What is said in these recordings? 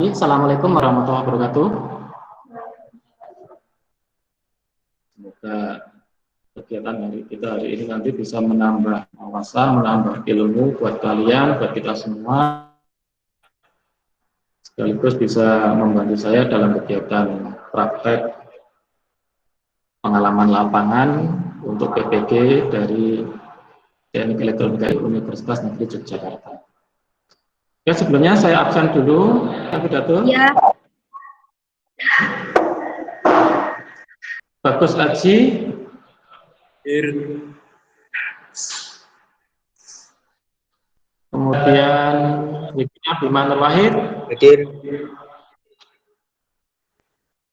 Baik, Assalamualaikum warahmatullahi wabarakatuh. Semoga kegiatan hari ini nanti bisa menambah wawasan, menambah ilmu buat kalian, buat kita semua, sekaligus bisa membantu saya dalam kegiatan praktek pengalaman lapangan untuk PPG dari Teknik Elektronika Universitas Negeri Yogyakarta. Ya, sebelumnya saya absen dulu, Pak Pidato. Ya. Bagus Aji. Kemudian berikutnya Bima Nur Wahid. Hadir.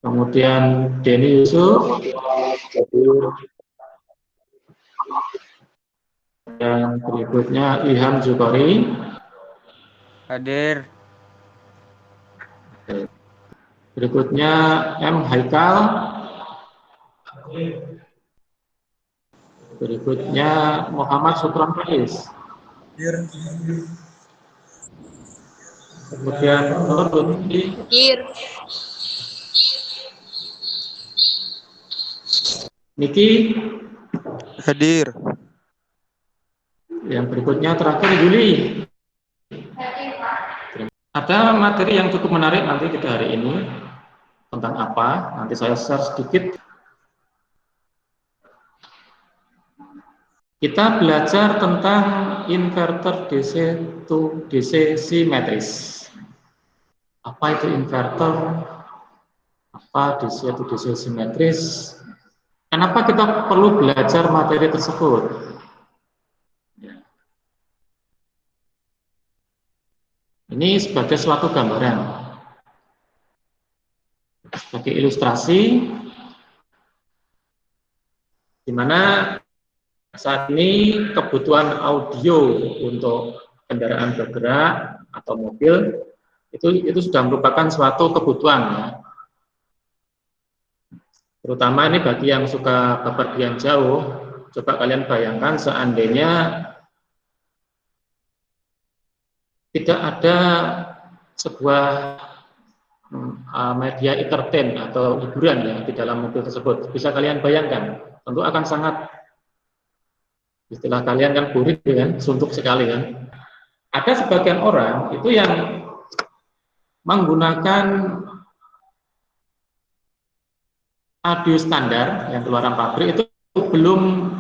Kemudian Denny Yusuf. Hadir. Dan berikutnya Ilham Zukori. Hadir. Berikutnya M. Haikal. Berikutnya Muhammad Sutron Faiz. Kemudian Nur Lutfi. Niki. Hadir. Yang berikutnya terakhir Yuli. Ada materi yang cukup menarik nanti kita hari ini. Tentang apa? Nanti saya share sedikit. Kita belajar tentang inverter DC to DC simetris. Apa itu inverter? Apa DC to DC simetris? Kenapa kita perlu belajar materi tersebut? Ini sebagai suatu gambaran, sebagai ilustrasi, di mana saat ini kebutuhan audio untuk kendaraan bergerak atau mobil itu sudah merupakan suatu kebutuhan, ya. Terutama ini bagi yang suka bepergian jauh. Coba kalian bayangkan seandainya tidak ada sebuah media entertain atau hiburan, ya, di dalam mobil tersebut. Bisa kalian bayangkan, tentu akan sangat, istilah kalian kan burik, kan, suntuk sekali, kan. Ada sebagian orang itu yang menggunakan audio standar yang keluaran pabrik itu belum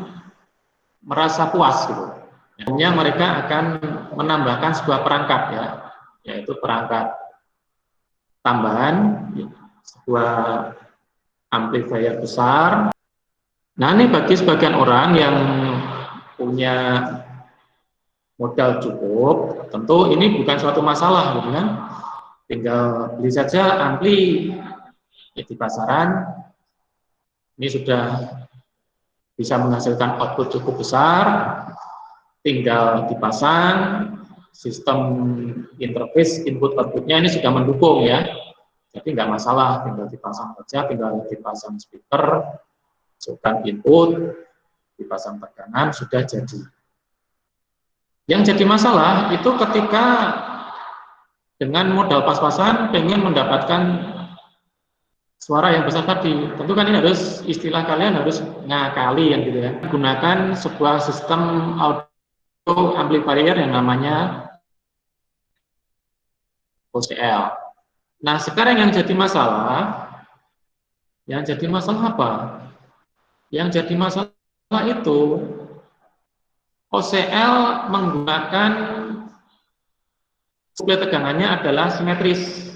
merasa puas, gitu. Hanya mereka akan menambahkan sebuah perangkat, ya, yaitu perangkat tambahan, sebuah amplifier besar. Nah, ini bagi sebagian orang yang punya modal cukup, tentu ini bukan suatu masalah, gitu kan. Tinggal beli saja ampli di pasaran, ini sudah bisa menghasilkan output cukup besar, tinggal dipasang, sistem interface input outputnya ini sudah mendukung, ya. Jadi nggak masalah, tinggal dipasang saja, tinggal dipasang speaker, masukkan input, dipasang tekanan, sudah jadi. Yang jadi masalah itu ketika dengan modal pas-pasan pengen mendapatkan suara yang besar tadi. Tentu kan ini harus, istilah kalian harus ngakali, yang gitu, ya. Gunakan sebuah sistem audio amplifier yang namanya OCL. Nah, sekarang yang jadi masalah apa? Yang jadi masalah itu OCL menggunakan suplai tegangannya adalah simetris,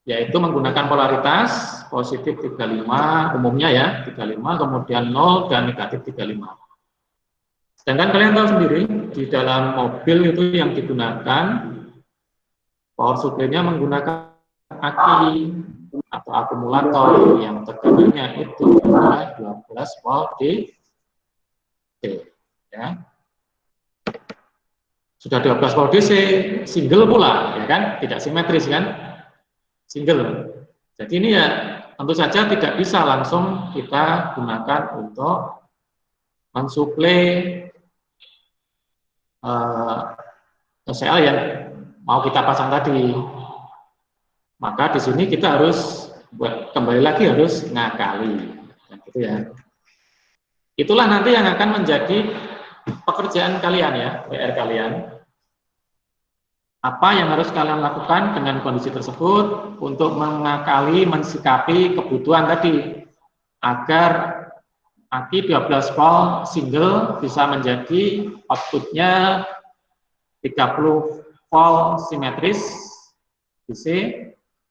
yaitu menggunakan polaritas positif 35 umumnya, ya, 35, kemudian 0 dan negatif 35. Sedangkan kalian tahu sendiri di dalam mobil itu yang digunakan power supply-nya menggunakan aki atau akumulator yang tegangannya itu adalah 12 volt DC, ya. Sudah 12 volt DC, single pula, ya kan, tidak simetris, kan, single. Jadi ini, ya, tentu saja tidak bisa langsung kita gunakan untuk mensuplai OCL yang mau kita pasang tadi. Maka di sini kita harus kembali lagi harus ngakali, gitu ya. Itulah nanti yang akan menjadi pekerjaan kalian ya, PR kalian. Apa yang harus kalian lakukan dengan kondisi tersebut untuk mengakali, mensikapi kebutuhan tadi agar aki 12 volt single bisa menjadi outputnya 30 volt simetris DC,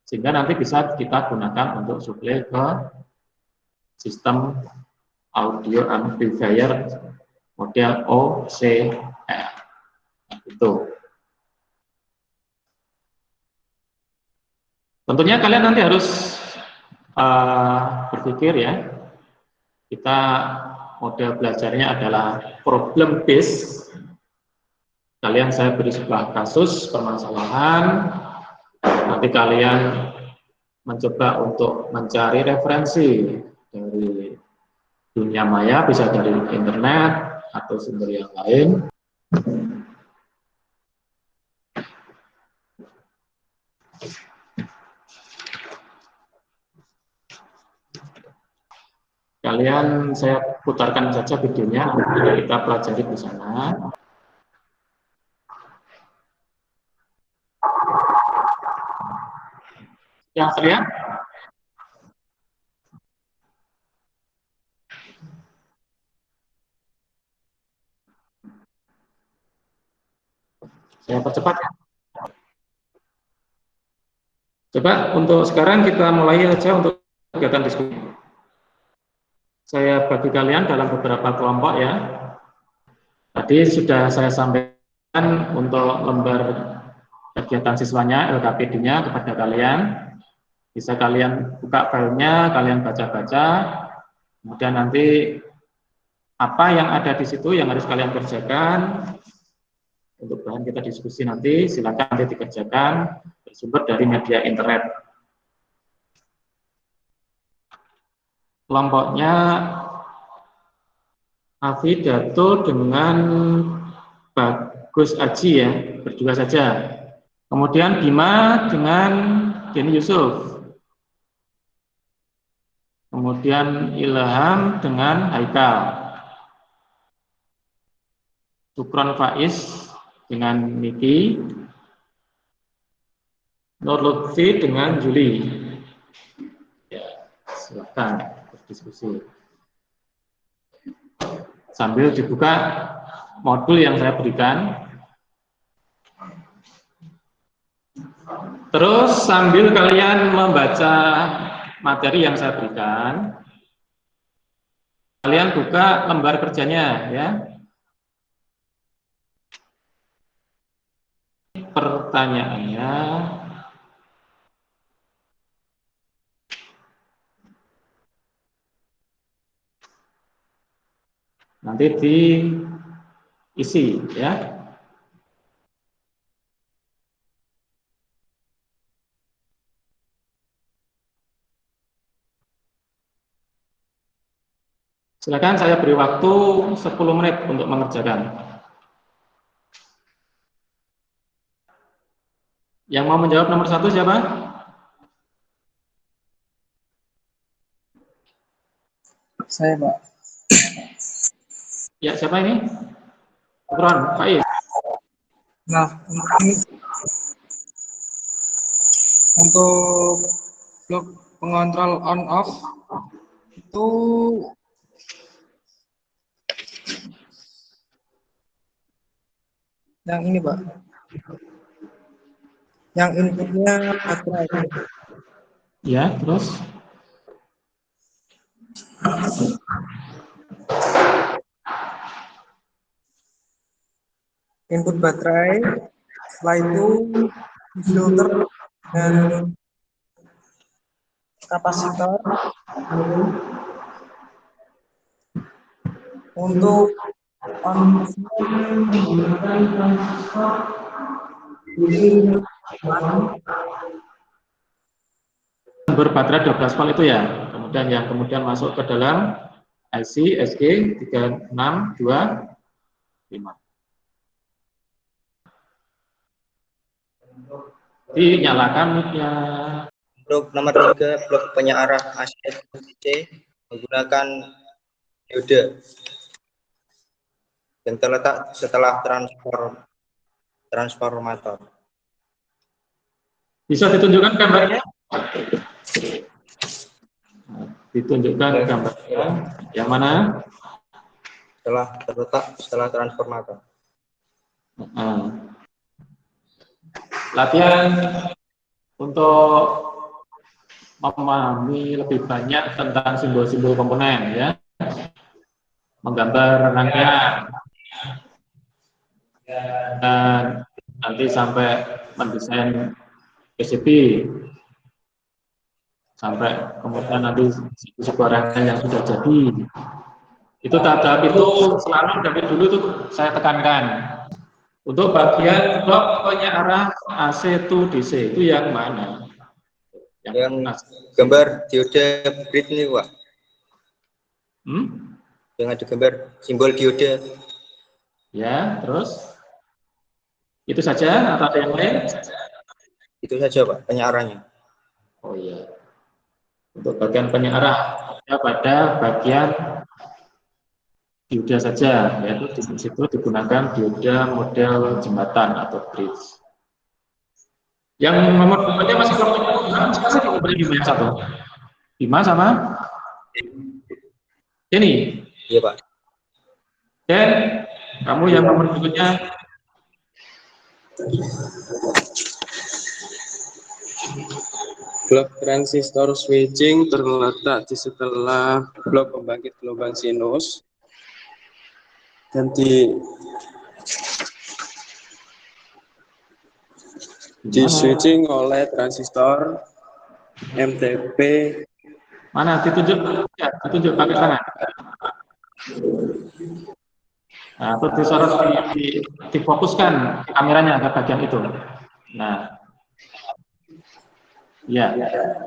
sehingga nanti bisa kita gunakan untuk suplai ke sistem audio amplifier model OCR. Itu. Tentunya kalian nanti harus berpikir ya, kita model belajarnya adalah problem based. Kalian saya beri sebuah kasus permasalahan, nanti kalian mencoba untuk mencari referensi dari dunia maya, bisa dari internet atau sumber yang lain. Kalian saya putarkan saja videonya, kita pelajari di sana. Yang terlihat? Saya percepat ya. Coba untuk sekarang kita mulai saja untuk kegiatan diskusi. Saya bagi kalian dalam beberapa kelompok ya. Tadi sudah saya sampaikan untuk lembar kegiatan siswanya, LKPD-nya kepada kalian. Bisa kalian buka filenya, kalian baca-baca, kemudian nanti apa yang ada di situ yang harus kalian kerjakan. Untuk bahan kita diskusi nanti, silakan nanti dikerjakan, bersumber dari media internet. Kelompoknya Afi Dato dengan Bagus Aji ya, berdua saja. Kemudian Bima dengan Denny Yusuf. Kemudian Ilham dengan Haikal. Sukron Faiz dengan Niki. Nur Lutfi dengan Juli. Ya, silakan berdiskusi. Sambil dibuka modul yang saya berikan. Terus sambil kalian membaca materi yang saya berikan, kalian buka lembar kerjanya ya. Pertanyaannya, nanti diisi ya. Silakan saya beri waktu 10 menit untuk mengerjakan. Yang mau menjawab nomor 1 siapa? Saya, Pak. Ya, siapa ini? Ron, Faiz. Nah, untuk blok pengontrol on off itu yang ini, Pak. Yang inputnya baterai. Ya, terus Input baterai, setelah itu filter dan kapasitor. Untuk on berbaterai 12 volt itu ya. Kemudian yang kemudian masuk ke dalam IC SG3625. Dinyalakan mic-nya. Untuk nomor 3, blok penyearah AC DC menggunakan diode yang terletak setelah transformator. Bisa ditunjukkan gambarnya? Ditunjukkan gambarnya. Yang mana? Setelah transformator. Latihan untuk memahami lebih banyak tentang simbol-simbol komponen, ya, menggambar rangkaian, dan nanti sampai mendesain PCB, sampai kemudian nanti sebuah rangkaian yang sudah jadi. Itu tahap-tahap itu selalu dari dulu itu saya tekankan. Untuk bagian blok penyearah AC to DC itu yang mana? Yang gambar diode grid ini, Pak. Yang ada gambar simbol diode. Ya, terus? Itu saja atau ada yang lain? Itu saja, Pak, penyearahnya. Oh iya. Untuk bagian penyearah ya, pada bagian dioda saja, yaitu di situ digunakan dioda model jembatan atau bridge. Yang nomor 2-nya masih nomor 1. Bima sama? Ini? Iya, Pak. Dan kamu yang nomor 2-nya? Blok transistor switching terletak di setelah blok pembangkit gelombang sinus dan di switching oleh transistor MTP. Mana ditunjuk? Ya, ditunjuk pakai tangan. Nah, terus disorot difokuskan kameranya ke bagian itu. Nah, ya.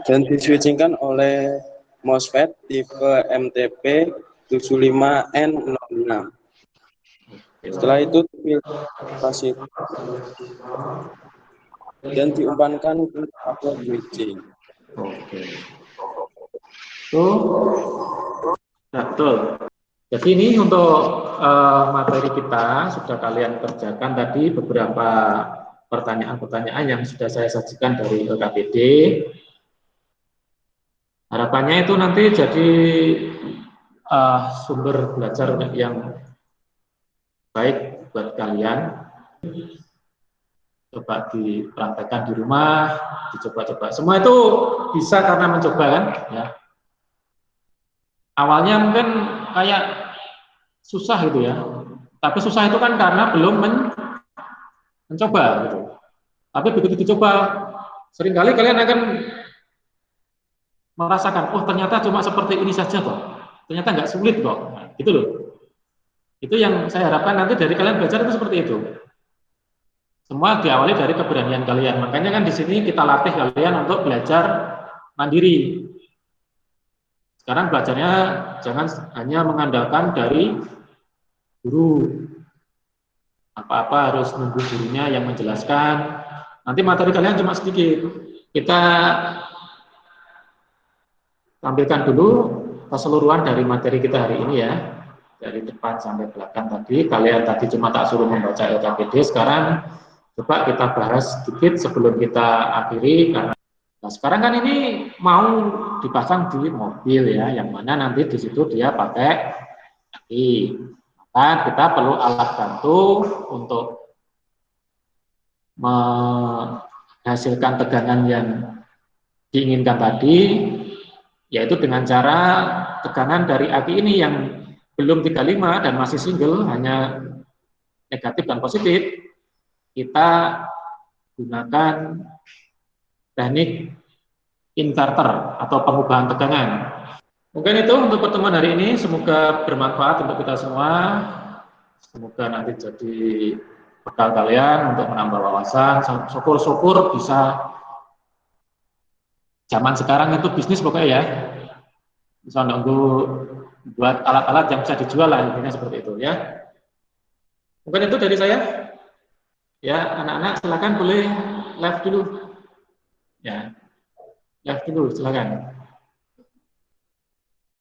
Dan diswitchingkan oleh MOSFET tipe MTP 75N06. Setelah itu kapasitor dan diumpankan ke kabel switching. Oke. Nah, betul. Jadi ini untuk materi kita sudah kalian kerjakan tadi beberapa pertanyaan-pertanyaan yang sudah saya sajikan dari LKPD. Harapannya itu nanti jadi sumber belajar yang baik buat kalian. Coba dipraktekkan di rumah, dicoba-coba. Semua itu bisa karena mencoba, kan? Ya. Awalnya mungkin kayak susah gitu ya. Tapi susah itu kan karena belum mencoba gitu. Tapi begitu dicoba, seringkali kalian akan merasakan, oh ternyata cuma seperti ini saja kok. Ternyata nggak sulit kok. Nah, gitu loh. Itu yang saya harapkan nanti dari kalian belajar itu seperti itu. Semua diawali dari keberanian kalian. Makanya kan di sini kita latih kalian untuk belajar mandiri. Sekarang belajarnya jangan hanya mengandalkan dari guru. Apa-apa harus nunggu gurunya yang menjelaskan. Nanti materi kalian cuma sedikit. Kita tampilkan dulu keseluruhan dari materi kita hari ini ya. Dari depan sampai belakang tadi. Kalian tadi cuma tak suruh membaca LKPD. Sekarang coba kita bahas sedikit sebelum kita akhiri. Karena nah, sekarang kan ini mau dipasang di mobil ya, yang mana nanti di situ dia pakai aki. Maka kita perlu alat bantu untuk menghasilkan tegangan yang diinginkan tadi, yaitu dengan cara tekanan dari aki ini yang belum 35 dan masih single, hanya negatif dan positif. Kita gunakan teknik inverter atau pengubahan tegangan. Mungkin itu untuk pertemuan hari ini, semoga bermanfaat untuk kita semua. Semoga nanti jadi bekal kalian untuk menambah wawasan. Syukur-syukur bisa, zaman sekarang itu bisnis pokoknya ya. Bisa nunggu buat alat-alat yang bisa dijual lah, intinya seperti itu ya. Mungkin itu dari saya. Ya, anak-anak silakan boleh live dulu. Ya, ya dulu silakan.